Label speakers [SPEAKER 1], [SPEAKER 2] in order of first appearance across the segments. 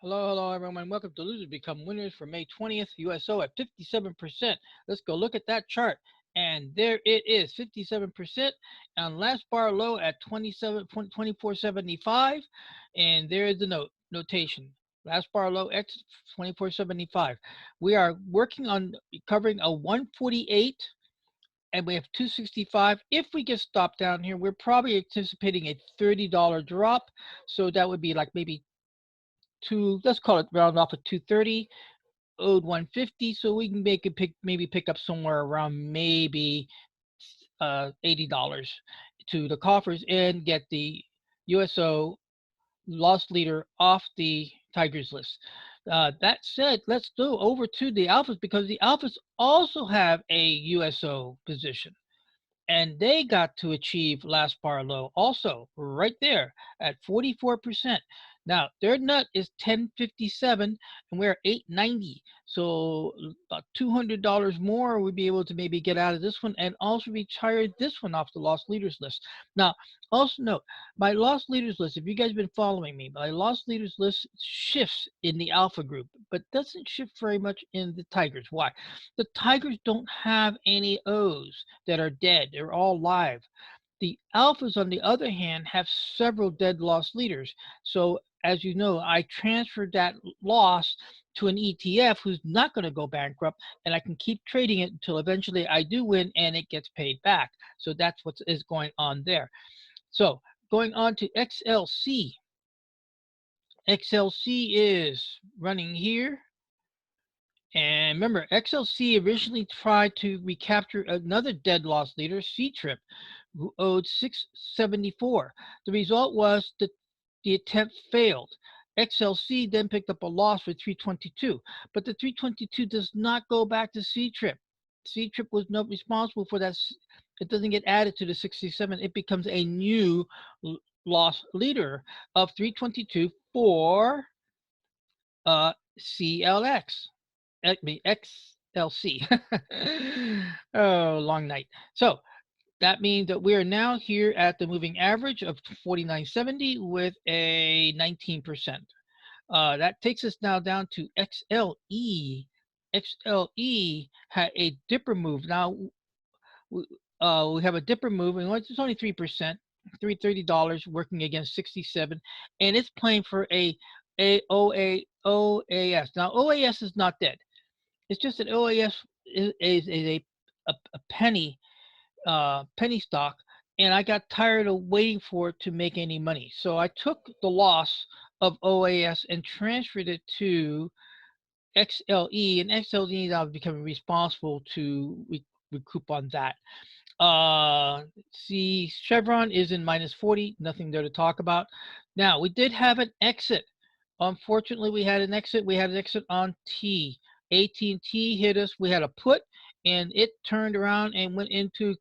[SPEAKER 1] Hello, everyone. Welcome to Losers Become Winners for May 20th, USO at 57%. Let's go look at that chart. And there it is, 57%. On last bar low at 24.75. And there is the notation. Last bar low X 24.75. We are working on covering a 148 and we have 265. If we get stopped down here, we're probably anticipating a $30 drop. So that would be like maybe let's call it round off at 230, owed 150, so we can make it maybe pick up somewhere around maybe $80 to the coffers and get the USO loss leader off the Tigers list. That said, let's go over to the Alphas because the Alphas also have a USO position and they got to achieve last bar low also right there at 44%. Now their nut is 1057 and we're 890. So about $200 more we'd be able to maybe get out of this one and also retire this one off the lost leaders list. Now also note my lost leaders list, if you guys have been following me, my lost leaders list shifts in the alpha group but doesn't shift very much in the tigers. Why? The tigers don't have any O's that are dead. They're all live. The alphas, on the other hand, have several dead loss leaders. So, as you know, I transferred that loss to an ETF who's not going to go bankrupt, and I can keep trading it until eventually I do win and it gets paid back. So that's what is going on there. So, going on to XLC. XLC is running here. And remember, XLC originally tried to recapture another dead loss leader, C-Trip, who owed 674. The result was that the attempt failed. XLC then picked up a loss for 322, but the 322 does not go back to C-Trip. C-Trip was not responsible for that. It doesn't get added to the 67. It becomes a new loss leader of 322 for CLX. XLC. Oh, long night. So that means that we are now here at the moving average of 49.70 with a 19%. That takes us now down to XLE. XLE had a dipper move. Now we have a dipper move, and it's only 3%, $330 working against 67, and it's playing for a OAS. Now OAS is not dead. It's just that OAS is a penny stock, and I got tired of waiting for it to make any money. So I took the loss of OAS and transferred it to XLE, and XLE now becoming responsible to recoup on that. See, Chevron is in minus 40, nothing there to talk about. Now, we did have an exit. Unfortunately, we had an exit. We had an exit on T. AT&T hit us. We had a put, and it turned around and went into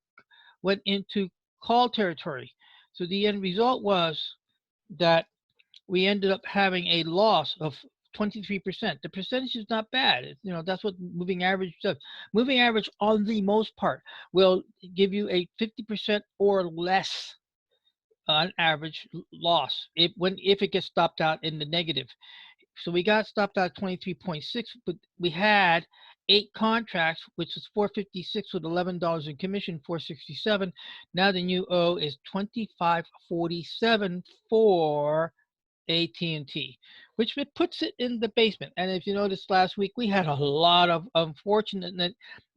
[SPEAKER 1] call territory. So the end result was that we ended up having a loss of 23%. The percentage is not bad. That's what moving average does. Moving average, on the most part, will give you a 50% or less on average loss if it gets stopped out in the negative. So we got stopped out at 23.6, but we had 8 contracts, which is 456 with $11 in commission, 467. Now the new O is 2547 for AT&T, which puts it in the basement. And if you noticed last week, we had a lot of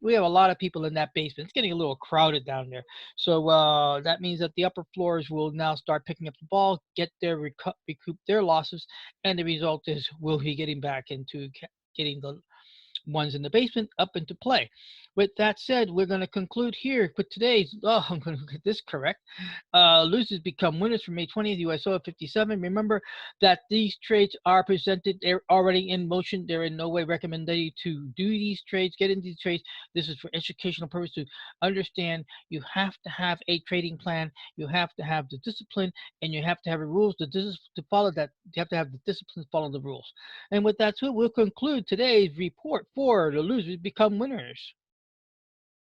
[SPEAKER 1] we have a lot of people in that basement. It's getting a little crowded down there. So that means that the upper floors will now start picking up the ball, get their recoup their losses, and the result is we'll be getting back into getting the ones in the basement up into play. With that said, we're going to conclude here with today's, I'm going to get this correct. Losers become winners for May 20th, USO at 57. Remember that these trades are presented. They're already in motion. They're in no way recommended to do these trades, get into these trades. This is for educational purpose to understand you have to have a trading plan. You have to have the discipline, and you have to have the rules to follow that. You have to have the discipline to follow the rules. And with that, too, we'll conclude today's report for the Losers Become Winners.